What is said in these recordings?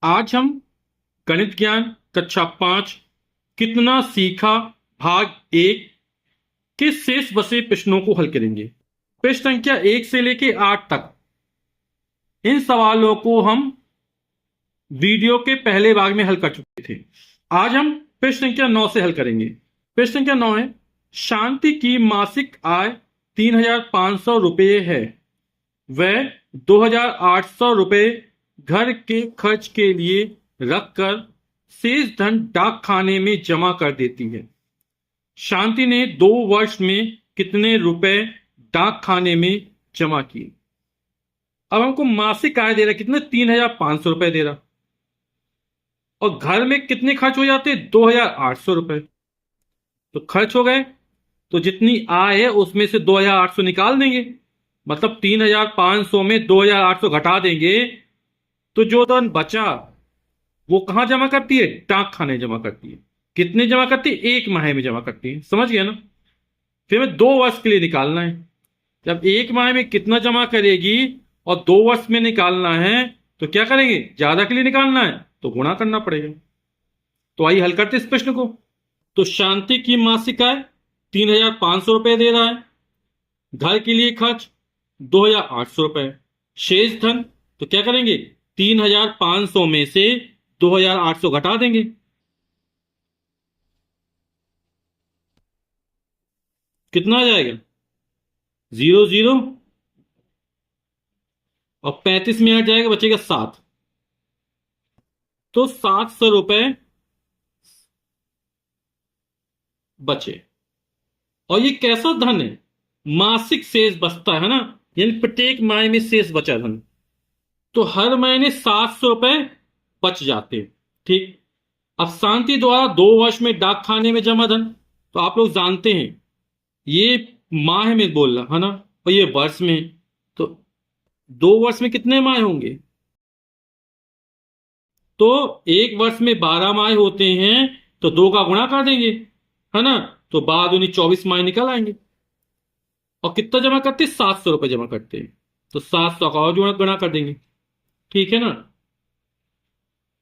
आज हम गणित ज्ञान कक्षा 5 कितना सीखा भाग 1 के शेष बचे प्रश्नों को हल करेंगे। प्रश्न संख्या 1 से लेकर 8 तक इन सवालों को हम वीडियो के पहले भाग में हल कर चुके थे। आज हम प्रश्न संख्या 9 से हल करेंगे। प्रश्न संख्या 9 है, शांति की मासिक आय 3,500 रुपये है। वह 2,800 रुपये घर के खर्च के लिए रखकर शेष धन डाक खाने में जमा कर देती है। शांति ने 2 वर्ष में कितने रुपए डाक खाने में जमा किए। अब हमको मासिक आय दे रहा, कितने, 3,500 रुपए दे रहा, और घर में कितने खर्च हो जाते, 2,800 रुपए। तो खर्च हो गए, तो जितनी आय है उसमें से 2,800 निकाल देंगे, मतलब 3,500 में 2,800 घटा देंगे, तो जो धन बचा वो कहां जमा करती है, डाक खाने जमा करती है। कितने जमा करती है, 1 माह में जमा करती है। समझ गया ना। फिर हमें 2 वर्ष के लिए निकालना है। जब 1 माह में कितना जमा करेगी और 2 वर्ष में निकालना है, तो क्या करेंगे, ज्यादा के लिए निकालना है तो गुणा करना पड़ेगा। तो आइए हल करते इस प्रश्न को। तो शांति की मासिक आय 3,500 रुपए दे रहा है, घर के लिए खर्च 2,800 रुपए, शेष धन, तो क्या करेंगे, 3,500 में से 2,800 घटा देंगे, कितना आ जाएगा, 0 0, और 35 में आ जाएगा, बचेगा 7। तो 700 रुपए बचे। और ये कैसा धन है, मासिक शेष बचता है ना, यानी प्रत्येक माह में शेष बचा धन। तो हर महीने 700 रुपए बच जाते हैं। ठीक। अब शांति द्वारा 2 वर्ष में डाक खाने में जमा धन, तो आप लोग जानते हैं ये माह में बोल रहा है ना, और ये वर्ष में। तो 2 वर्ष में कितने माह होंगे, तो 1 वर्ष में 12 माह होते हैं, तो 2 का गुणा कर देंगे, है ना, तो 12 दूनी 24 माह निकल आएंगे। और कितना जमा करते हैं, 700 रुपए जमा करते हैं, तो 700 का और गुणा कर देंगे। ठीक है ना।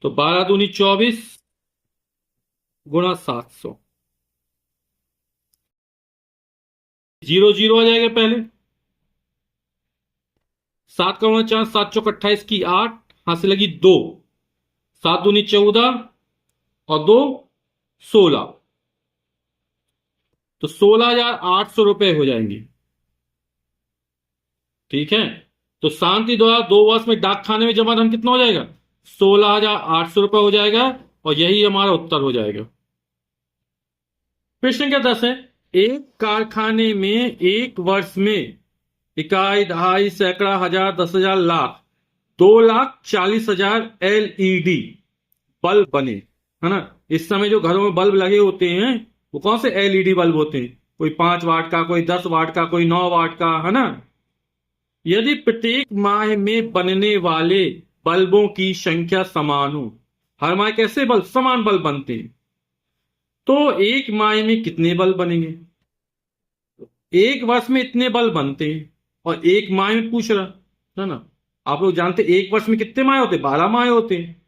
तो 12 दूनी 24 गुणा 700, 0 0 आ जाएगा पहले। 7 का गुणा 4, 7 चौक 28 की 8, हाथ से लगी 2, 7 दूनी 14 और 2 16, तो 16,800 रुपए हो जाएंगे। ठीक है। तो शांति द्वारा 2 वर्ष में डाक खाने में जमा धन कितना हो जाएगा, 16,800 रुपए हो जाएगा, और यही हमारा उत्तर हो जाएगा। प्रश्न क्या 10 है, एक कारखाने में 1 वर्ष में इकाई, दहाई, सैकड़ा, हजार, 10,000, लाख, 2,40,000 LED बल्ब बने, है ना। इस समय जो घरों में बल्ब लगे होते हैं वो कौन से LED बल्ब होते हैं, कोई 5 वाट का, कोई 10 वाट का, कोई 9 वाट का, है ना। यदि प्रत्येक माह में बनने वाले बल्बों की संख्या समान हो, हर माह कैसे बल्ब, समान बल्ब बनते हैं, तो 1 माह में कितने बल्ब बनेंगे। 1 वर्ष में इतने बल्ब बनते हैं, और 1 माह में पूछ रहा, है ना। आप लोग जानते 1 वर्ष में कितने माह होते, 12 माह होते हैं।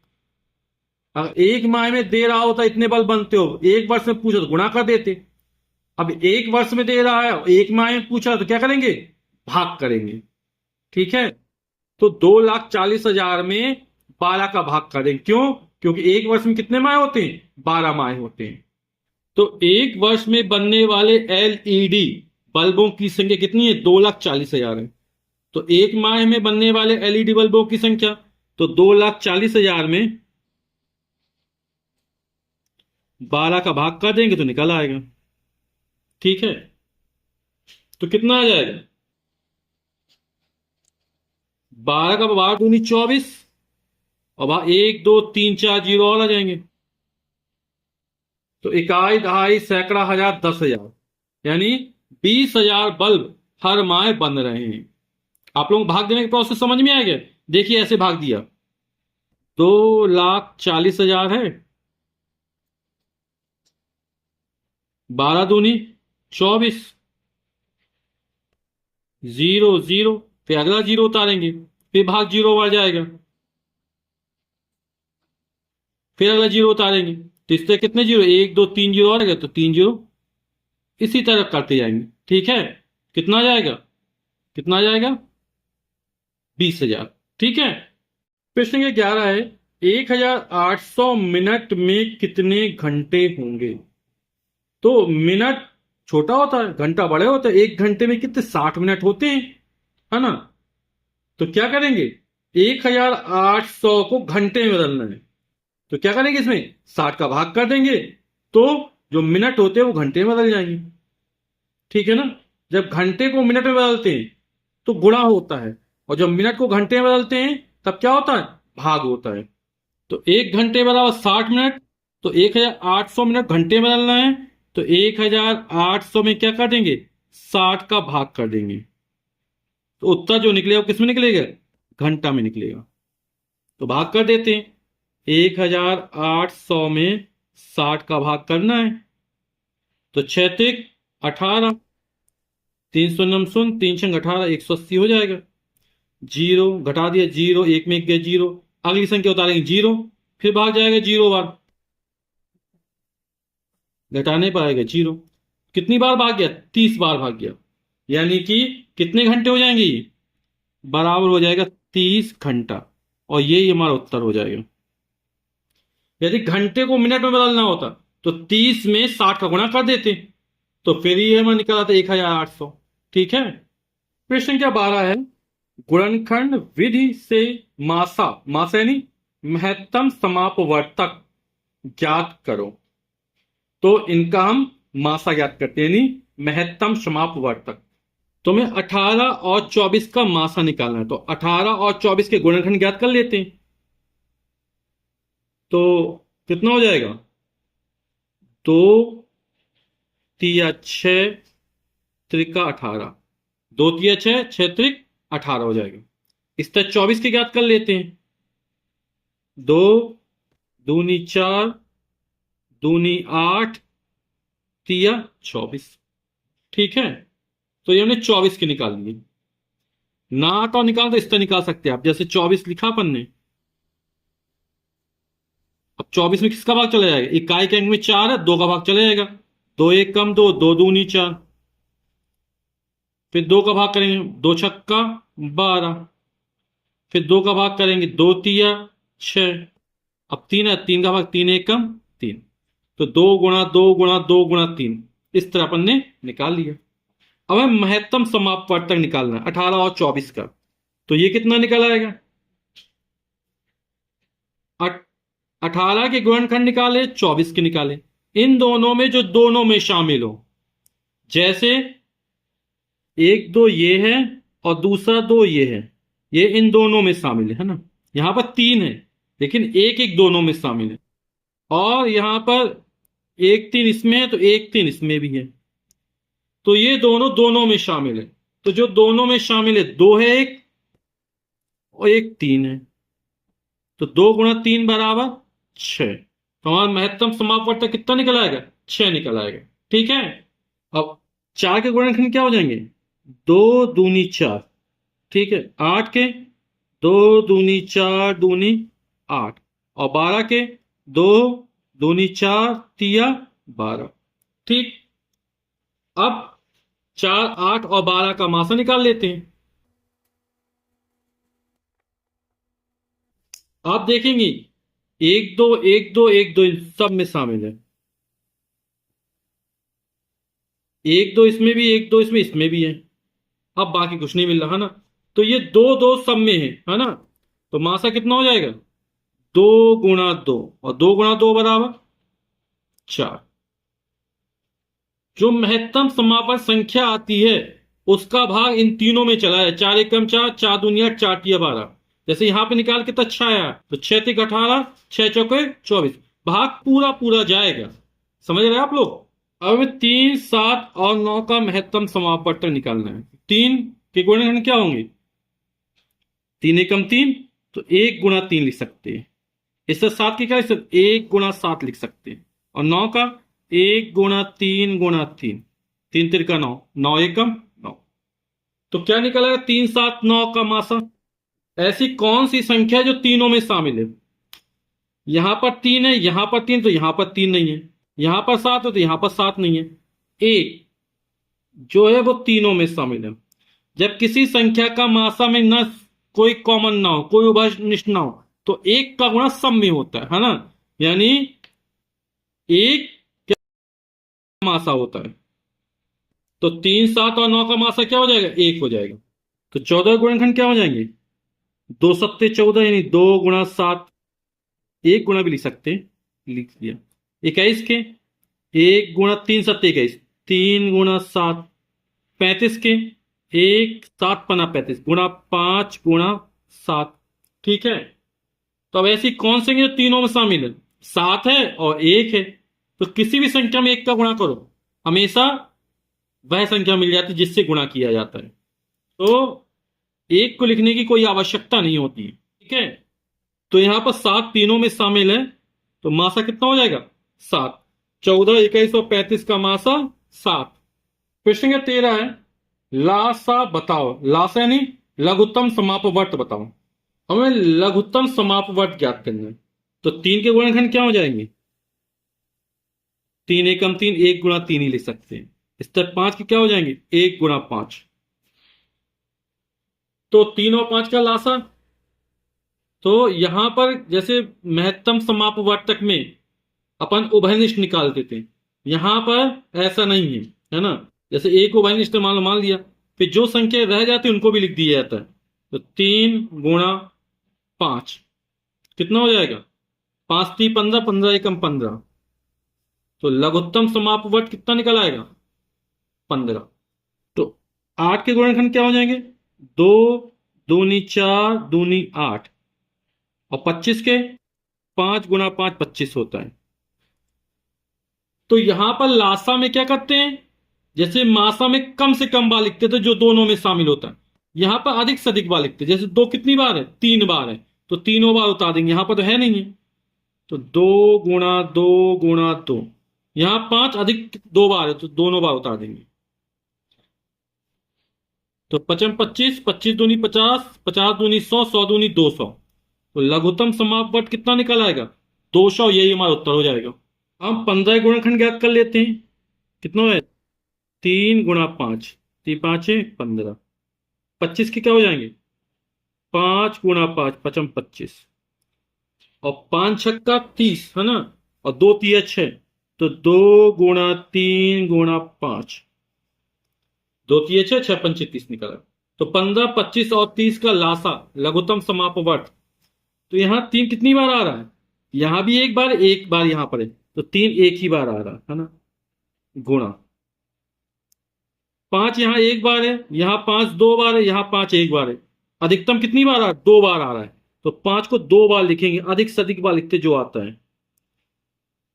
अगर 1 माह में दे रहा होता इतने बल्ब बनते हो, 1 वर्ष में पूछा तो गुणा कर देते। अब 1 वर्ष में दे रहा है, 1 माह में पूछा तो क्या करेंगे, भाग करेंगे। ठीक है। तो 2,40,000 में 12 का भाग करें, क्यों, क्योंकि 1 वर्ष में कितने माह होते हैं, 12 माह होते हैं। तो 1 वर्ष में बनने वाले LED बल्बों की संख्या कितनी है, 2,40,000 है। तो 1 माह में बनने वाले LED बल्बों की संख्या, तो 2,40,000 में 12 का भाग कर देंगे तो निकल आएगा। ठीक है। तो कितना आ जाएगा, 12 का 12 दूनी 24, और 1 2 3 4 जीरो और आ जाएंगे। तो इकाई, दहाई, सैकड़ा, हजार, 10,000, यानी 20,000 बल्ब हर माह बन रहे हैं। आप लोगों को भाग देने का प्रोसेस समझ में आ गया। देखिए ऐसे भाग दिया, 2,40,000 है, 12 दूनी 24, 0 0, फिर अगला जीरो उतारेंगे, फिर भाग जीरो आ जाएगा, फिर अगला जीरो उतारेंगे, तो इससे कितने जीरो, एक दो तीन जीरो और गए, तो तीन जीरो इसी तरह करते जाएंगे। ठीक है, कितना आ जाएगा, कितना आ जाएगा, 20,000। ठीक है। प्रश्न संख्या 11 है, 1,800 मिनट में कितने घंटे होंगे। तो मिनट छोटा होता है, घंटा बड़े होता है। एक घंटे में कितने, 60 मिनट होते हैं, है ना। तो क्या करेंगे, 1,800 को घंटे में बदलना है, तो क्या करेंगे, इसमें 60 का भाग कर देंगे, तो जो मिनट होते हैं वो घंटे में बदल जाएंगे। ठीक है ना। जब घंटे को मिनट में बदलते हैं तो गुणा होता है, और जब मिनट को घंटे में बदलते हैं तब क्या होता है, भाग होता है। तो 1 घंटे बराबर 60 मिनट, तो 1,800 मिनट घंटे में बदलना है, तो 1,800 में क्या कर देंगे, 60 का भाग कर देंगे, तो उत्तर जो निकलेगा वो किस में निकलेगा, घंटा में निकलेगा। तो भाग कर देते हैं, 1,800 में 60 का भाग करना है, तो 6×18, 300 3×18, 180 हो जाएगा। जीरो घटा दिया, जीरो एक में एक गया जीरो, अगली संख्या उतारेंगे जीरो, फिर भाग जाएगा जीरो बार, घटा नहीं पाएगा जीरो। कितनी बार भाग गया, 30 बार भाग गया, यानी कि कितने घंटे हो जाएंगे ये, बराबर हो जाएगा 30 घंटा, और ये हमारा उत्तर हो जाएगा। यदि घंटे को मिनट में बदलना होता तो 30 में 60 का गुणा कर देते, तो फिर ये हमारा निकल आता 1,800। ठीक है। प्रश्न संख्या 12 है, गुणनखंड विधि से मासा, मासा यानी महत्तम समापवर्तक ज्ञात करो। तो इनका हम मासा ज्ञात करते हैं, यानी महत्तम समापवर्तक। तो हमें 18 और 24 का मासा निकालना है, तो 18 और 24 के गुणनखंड ज्ञात कर लेते हैं। तो कितना हो जाएगा, 2×6 त्रिका 18, 2×6 6 त्रिक 18 हो जाएगा। इस तरह 24 के ज्ञात कर लेते हैं, 2×2=4, 2×8, 3×24। ठीक है। तो ये हमने 24 के निकाल लिए। ना आता निकाल तो इस तरह निकाल सकते हैं आप, जैसे 24 लिखा अपन ने। अब 24 में किसका भाग चला जाएगा, इकाई के अंक में 4 है, 2 का भाग चला जाएगा, 2×1 = 2, 2×2=4, फिर 2 का भाग करेंगे, 2×6=12, फिर 2 का भाग करेंगे, 2×3=6, अब 3 है, 3 का भाग, 3×1=3, तो 2×2×2×3, इस तरह अपन ने निकाल लिया। अब हमें महत्तम समापवर्तक निकालना है 18 और 24 का, तो ये कितना निकल आएगा, 18 के गुणनखंड निकाले, 24 के निकाले, इन दोनों में जो दोनों में शामिल हो, जैसे एक दो ये है और दूसरा दो ये है, ये इन दोनों में शामिल है ना। यहां पर 3 है लेकिन एक एक दोनों में शामिल है, और यहां पर 1 3 इसमें है तो 1 3 इसमें भी है, तो ये दोनों दोनों में शामिल है। तो जो दोनों में शामिल है, 2 है एक और एक 3 है, तो 2×3 = 6। तो हमारा महत्तम समापवर्तक कितना निकल आएगा, 6 निकल आएगा। ठीक है। अब 4 के गुणनखंड क्या हो जाएंगे, 2×2=4, ठीक है, 8 के 2×4=8, और 12 के 2×4=12। ठीक। अब 4 8 और 12 का मासा निकाल लेते हैं। आप देखेंगे 1 2 1 2 1 2 इन सब में शामिल है, 1 2 इसमें भी, 1 2 इसमें, इसमें भी है। अब बाकी कुछ नहीं मिल रहा है ना, तो ये 2 2 सब में है ना। तो मासा कितना हो जाएगा, 2×2, और 2×2 = 4। जो महत्तम समापन संख्या आती है उसका भाग इन तीनों में चला है, 4×1=4, 4×2=8, 4×3=12। जैसे यहां पे निकाल के तो अच्छा आया, तो 6×3=18, 6×4=24, भाग पूरा पूरा जाएगा। समझ रहे हैं आप लोग। अब हमें 3 7 और 9 का महत्तम समापवर्तक निकालना है। 3 के गुणनखंड क्या होंगे, 3×1=3, तो 1×3 लिख सकते हैं। इससे 7 की क्या लिख सकते, 1×7 लिख सकते हैं। और 9 का 1×3×3, 3×3=9, 9×1=9। तो क्या निकला है, 3 7 9 का मासा। ऐसी कौन सी संख्या है जो तीनों में शामिल है, यहां पर 3 है, यहां पर 3, तो यहां पर 3 नहीं है। यहां पर 7 है तो यहां पर 7 नहीं है। एक जो है वो तीनों में शामिल है। जब किसी संख्या का मासा में न कोई कॉमन ना हो, कोई उभयनिष्ठ ना हो, तो एक का गुणा सब में होता है ना। यानी एक मासा होता है। तो 3, 7 और 9 का मासा क्या हो जाएगा? एक हो जाएगा। तो 14 गुणनखंड क्या हो जाएंगे? 2 सत्ते 14, यानी 2 गुणा 7। एक गुणा भी लिख सकते हैं, लिख दिया। 21 के 1 गुणा 3 सत्ते 21, 3 गुणा 7। 35 के 1 7 पना 35 गुणा 5 गुणा 7। ठीक है। तो अब ऐसी कौन सी संख्या जो तीनों में शामिल है? 7 है और 1 है। तो किसी भी संख्या में एक का गुणा करो, हमेशा वह संख्या मिल जाती है जिससे गुणा किया जाता है। तो एक को लिखने की कोई आवश्यकता नहीं होती है। ठीक है। तो यहां पर 7 तीनों में शामिल है, तो मासा कितना हो जाएगा? 7। 14, 21 और 35 का मासा 7। प्रश्न संख्या 13 है, लासा बताओ। लासा यानी लघुत्तम समापवर्त बताओ। हमें लघुत्तम समापवर्त ज्ञात करना है। तो 3 के गुणनखंड क्या हो जाएंगे? 3 एकम 3, 1 गुणा 3 ही लिख सकते हैं। स्टेप 5 के क्या हो जाएंगे? 1 गुणा 5। तो 3 और 5 का लासा। तो यहां पर जैसे महत्तम समापवर्तक में अपन उभयनिष्ठ निकालते थे, यहां पर ऐसा नहीं है, है ना। जैसे एक उभयनिष्ठ मान लिया, फिर जो संख्या रह जाती है उनको भी लिख दिया जाता है। तो 3 गुणा 5 कितना हो जाएगा? 5 × 3 = 15, 15 एकम 15। तो लघुत्तम समापवर्त कितना निकल आएगा? 15। तो 8 के गुणनखंड क्या हो जाएंगे? 2 दूनी 4 दूनी 8। और 25 के 5 × 5 25 होता है। तो यहां पर लासा में क्या करते हैं? जैसे मासा में कम से कम बार लिखते थे जो दोनों में शामिल होता है, यहां पर अधिक से अधिक बार लिखते हैं। जैसे 2 कितनी बार है? 3 बार है, तो तीनों बार उतार देंगे। यहां पर तो है नहीं है, तो 2 × 2 × 2। यहां 5 अधिक 2 बार है, तो दोनों बार उतार देंगे। तो 25 25, 25 दूनी 50, 50 दूनी 100, 100 दूनी 200। तो लघुत्तम समापवर्त कितना निकल आएगा? 200। यही हमारा उत्तर हो जाएगा। हम 15 गुणनखंड ज्ञात कर लेते हैं। कितना है? 3 × 5, 3 × 5 = 15। 25 के क्या हो जाएंगे? 5 × 5 = 25। और 5 × 6 = 30, है ना। और 2 × 3 = 6, तो 2 × 3 × 5। 2 × 3 = 6, 6 × 5 = 30 निकला। तो 15, 25 और 30 का लासा लघुत्तम समापवर्त। तो यहां 3 कितनी बार आ रहा है? यहां भी एक बार यहां पर है, तो 3 एक ही बार आ रहा है ना। गुणा 5 यहां एक बार है, यहां 5 दो बार है, यहां 5 एक बार है। अधिकतम कितनी बार आ रहा है? 2 बार आ रहा है। तो 5 को 2 बार लिखेंगे, अधिक से अधिक बार लिखते जो आता है।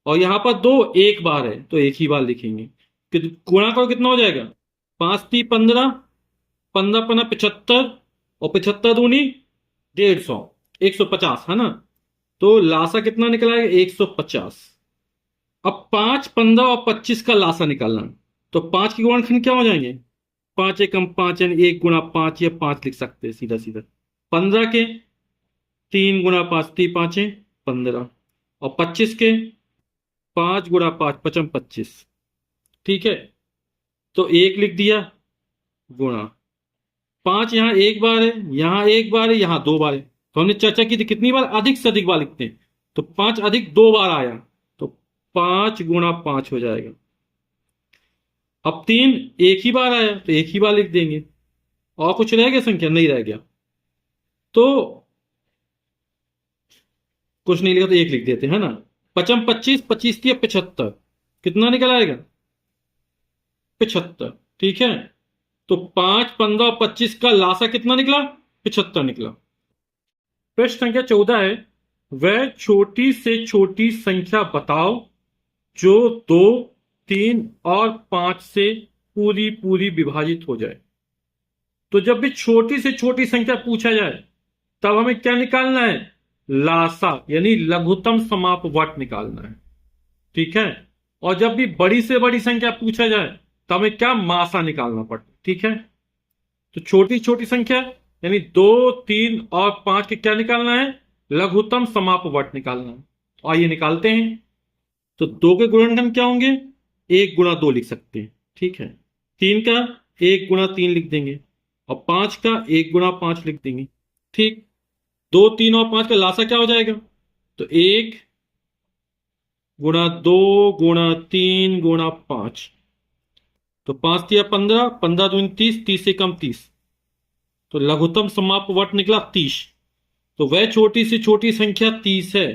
और यहां पर 2 एक बार है, तो एक ही बार लिखेंगे। गुणा करो, कितना हो जाएगा? 5 × 3 = 15, 15 × 5 = 75। और 75 दूनी 150, 150, है ना। तो लासा कितना निकला है? 150। अब 5, 15 और 25 का लासा निकालना है। तो 5 के गुणनखंड क्या हो जाएंगे? 5 एकम 5, यानी 1 × 5 या 5 लिख सकते हैं सीधा सीधा। 15 के 3 × 5, 3 × 5 = 15। और 25 के 5 × 5 = 25। ठीक है। तो एक लिख दिया, गुणा 5 यहां एक बार है, यहां एक बार है, यहां 2 बार है। तो हमने चर्चा की थी कितनी बार अधिक से अधिक बार लिखते हैं। तो 5 अधिक 2 बार आया, तो 5 × 5 हो जाएगा। अब 3 एक ही बार आया, तो एक ही बार लिख देंगे। और कुछ रह गया संख्या? नहीं रह गया। तो कुछ नहीं लिखा तो एक लिख देते हैं ना। 25, 25 × 75 कितना निकल आएगा? 75। ठीक है। तो 5, 15 और 25 का लासा कितना निकला? 75 निकला। प्रश्न संख्या 14 है, वह छोटी से छोटी संख्या बताओ जो 2, 3 और 5 से पूरी पूरी विभाजित हो जाए। तो जब भी छोटी से छोटी संख्या पूछा जाए, तब हमें क्या निकालना है? लासा, यानी लघुत्तम समापवर्त निकालना है। ठीक है। और जब भी बड़ी से बड़ी संख्या पूछा जाए, तो हमें क्या? मासा निकालना पड़ता है। ठीक है। तो छोटी छोटी संख्या यानी 2, 3 और 5 के क्या निकालना है? लघुत्तम समापवर्त निकालना है। तो आइए निकालते हैं। तो 2 के गुणनखंड क्या होंगे? 1 गुणा 2 लिख सकते हैं, ठीक है। 3 का 1 गुणा 3 लिख देंगे, और 5 का 1 गुणा 5 लिख देंगे, ठीक। 2, 3 और 5 का लासा क्या हो जाएगा? तो 1 गुणा 2 गुणा 3 गुणा 5, तो 5 तिया 15, 15 दूनी 30, 30 से कम 30, तो लघुत्तम समाप्त वर्त निकला 30। तो वह छोटी से छोटी संख्या 30 है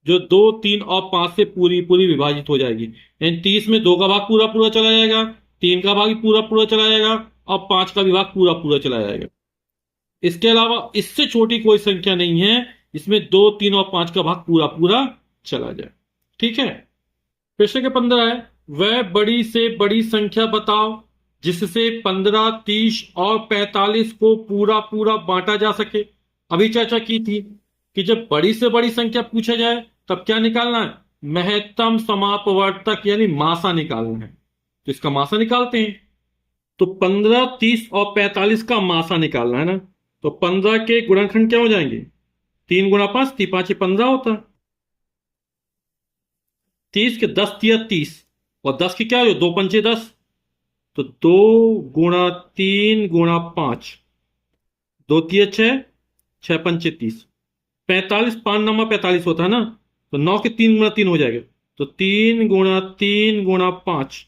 जो 2, 3 और 5 से पूरी पूरी विभाजित हो जाएगी। यानी 30 में 2 का भाग पूरा पूरा चला जाएगा, 3 का भाग भी पूरा पूरा चला जाएगा, और 5 का भी भाग पूरा पूरा चला जाएगा। इसके अलावा इससे छोटी कोई संख्या नहीं है इसमें 2, 3 और 5 का भाग पूरा पूरा चला जाए, ठीक है। प्रश्न के 15 है, वह बड़ी से बड़ी संख्या बताओ जिससे 15, 30 और 45 को पूरा पूरा बांटा जा सके। अभी चर्चा की थी कि जब बड़ी से बड़ी संख्या पूछा जाए तब क्या निकालना है? महत्तम समापवर्तक यानी मासा निकालना है। तो इसका मासा निकालते हैं। तो 15, 30 और 45 का मासा निकालना है ना। तो 15 के गुणनखंड क्या हो जाएंगे? 3 गुणा 5, 3 5 15 होता है। 30 के 10 तिया 30, और 10 के क्या हो? 2 पंचे 10, तो 2 गुणा 3 गुणा 5, 2 तिया 6, 6 पंचे 30, 45, 5 नमा 45 होता है ना। तो 9 के 3 गुणा 3 हो जाएगा, तो 3 गुणा 3 गुणा 5,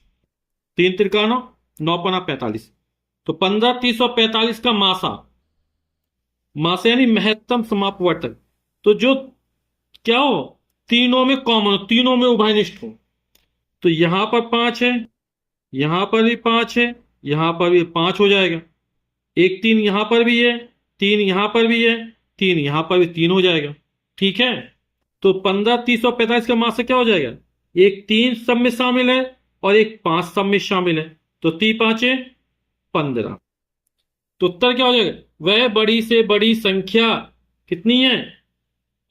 3 तिरका 9, 9 पना 45। तो 15, 30 और 45 का मासा, मासा यानी महत्तम समापवर्तक। तो जो क्या हो? तीनों में कॉमन हो, तीनों में उभयनिष्ठ हो। तो यहां पर 5 है, यहां पर भी 5 है, यहां पर भी 5 हो जाएगा। एक 3 यहां पर भी है, 3 यहां पर भी है, 3 यहां पर भी 3 हो जाएगा, ठीक है। तो 15, 30 और 45 का मासा क्या हो जाएगा? एक 3 सब में शामिल है और एक 5 सब में शामिल है, तो 3 5 15। तो उत्तर क्या हो जाएगा? वह बड़ी से बड़ी संख्या कितनी है?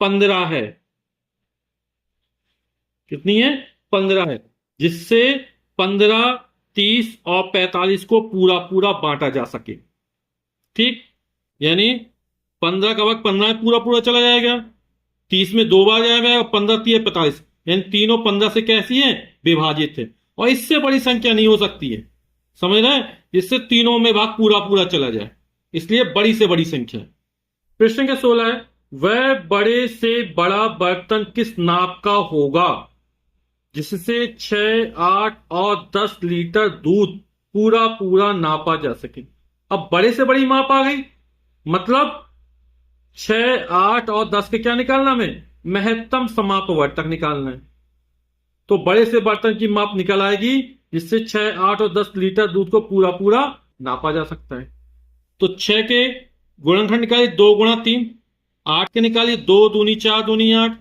15 है। कितनी है? 15 है, जिससे 15, 30 और 45 को पूरा पूरा बांटा जा सके, ठीक। यानी 15 का वक्त 15 में पूरा पूरा चला जाएगा, 30 में 2 बार जाएगा, और 15 3 45, यानी तीनों 15 से कैसी है? विभाजित है। और इससे बड़ी संख्या नहीं हो सकती है, समझ रहे हैं? जिससे तीनों में भाग पूरा पूरा चला जाए, इसलिए बड़ी से बड़ी संख्या। प्रश्न का 16 है, वह बड़े से बड़ा बर्तन किस नाप का होगा जिससे 6, 8 और 10 लीटर दूध पूरा पूरा नापा जा सके। अब बड़े से बड़ी माप आ गई, मतलब 6, 8 और 10 के क्या निकालना? हमें महत्तम समापवर्तक निकालना है। तो बड़े से बर्तन की माप निकल आएगी जिससे 6, 8 और 10 लीटर दूध को पूरा पूरा नापा जा सकता है। तो 6 के गुणनखंड निकालिए 2 गुणा 3, 8 के निकालिए 2 दूनी 4 दूनी 8,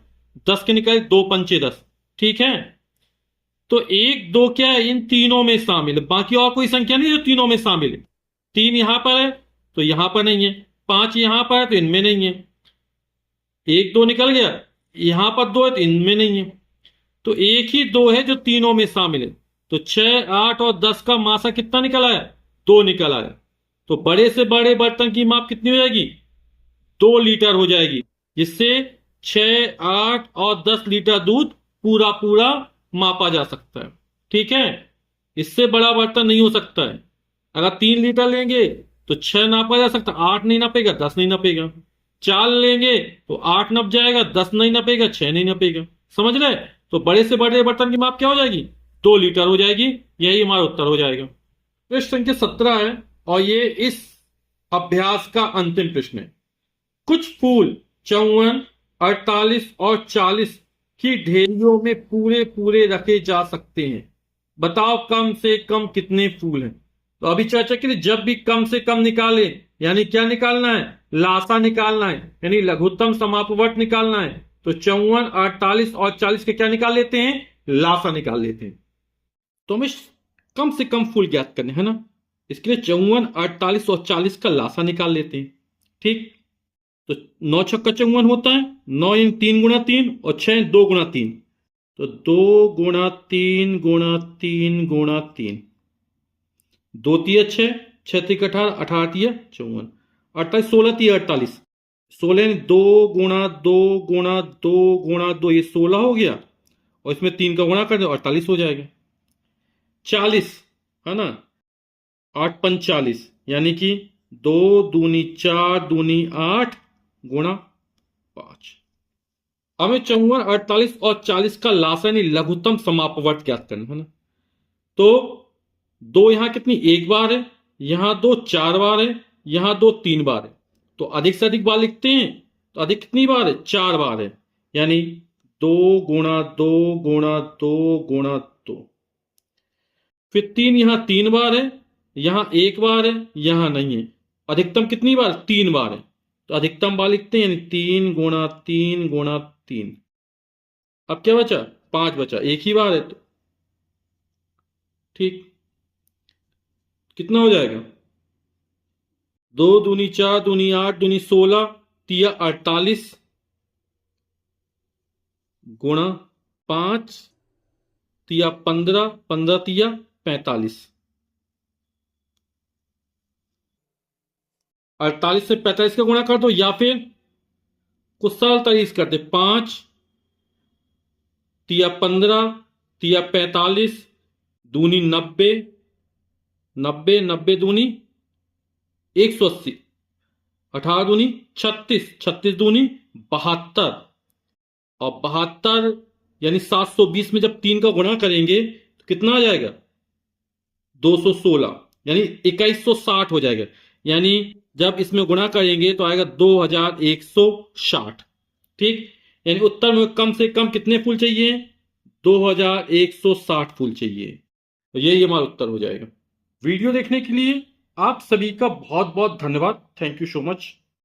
10 के निकालिए 2 पंचे 10, ठीक है। तो 1, 2 क्या है? इन तीनों में शामिल है, बाकी और कोई संख्या नहीं जो तीनों में शामिल है। 3 यहां पर है तो यहां पर नहीं है, 5 यहां पर है तो इनमें नहीं है, 1, 2 निकल गया, यहां पर 2 है तो इनमें नहीं है। तो एक ही 2 है जो तीनों में शामिल है। तो 6, 8 और 10 का मासा कितना निकल आया? 2 निकल आया। तो बड़े से बड़े बर्तन की माप कितनी हो जाएगी? 2 लीटर हो जाएगी, जिससे 6, 8 और 10 लीटर दूध पूरा पूरा मापा जा सकता है, ठीक है। इससे बड़ा बर्तन नहीं हो सकता है। अगर 3 लीटर लेंगे तो 6 नापा जा सकता, 8 नहीं नपेगा, 10 नहीं नपेगा। 4 लेंगे तो 8 नप जाएगा, 10 नहीं नपेगा, 6 नहीं नपेगा, समझ रहे? तो बड़े से बड़े बर्तन की माप क्या हो जाएगी? 2 लीटर हो जाएगी। यही हमारा उत्तर हो जाएगा। प्रश्न संख्या 17 है, और ये इस अभ्यास का अंतिम प्रश्न है। कुछ फूल 54, 48 और 40 की ढेरियों में पूरे पूरे रखे जा सकते हैं। बताओ कम से कम कितने फूल हैं? तो अभी चर्चा की थी, जब भी कम से कम निकाले यानी क्या निकालना है? लासा निकालना है, यानी लघुत्तम समापवर्त निकालना है। तो 54, 48 और 40 के क्या निकाल लेते हैं? लासा निकाल लेते हैं। तो हमें कम से कम फूल ज्ञात करने हैं ना, इसके लिए 54, 48 और 40 का लासा निकाल लेते हैं, ठीक। तो 9 छक्का 54 होता है, 9 इन 3 गुणा 3 और 6 2 गुणा 3, तो 2 गुणा 3 गुणा 3 गुणा 3, 2 तिया 6, 6 तिया 18, 18 तिया 54, 28, 16 तिया 48, 16 दो गुणा दो गुणा दो गुणा दो, ये 16 हो गया, और इसमें 3 का गुणा कर दो 48 हो जाएगा। 40 है ना, 8×5 = 40, यानी कि 2×2 = 4, 2×8 गुणा 5। अब मैं चाहूंगा 48 और 40 का लासा यानी लघुत्तम समापवर्त ज्ञात करना है ना। तो दो यहां कितनी, एक बार है, यहां दो 4 बार है, यहां दो 3 बार है, तो अधिक से अधिक बार लिखते हैं, तो अधिक कितनी बार है, 4 बार है, यानी 2×2 × 2 × 2। फिर 3 यहां 3 बार है, यहां एक बार है, यहां नहीं है, अधिकतम कितनी बार, 3 बार है, तो अधिकतम बार लिखते हैं, यानी 3×3 × 3। अब क्या बचा, 5 बचा, एक ही बार है, तो ठीक, कितना हो जाएगा, 2×2 = 4, 2×8, 2×16, 48 × 5, 15, 15×3 = 45। 48 से 45 का गुणा कर दो, या फिर कुछ सरल तरीके से कर दे, 5×15 ×45, दूनी 90, 90, 90×2 = 180, 18×2 = 36, 36×2 = 72, और 72 यानी 720 में जब 3 का गुणा करेंगे तो कितना आ जाएगा, 216, यानी 2160 हो जाएगा, यानी जब इसमें गुणा करेंगे तो आएगा 2160। ठीक, यानी उत्तर में कम से कम कितने फूल चाहिए, 2160 फूल चाहिए, तो यही हमारा उत्तर हो जाएगा। वीडियो देखने के लिए आप सभी का बहुत बहुत धन्यवाद। Thank you so much.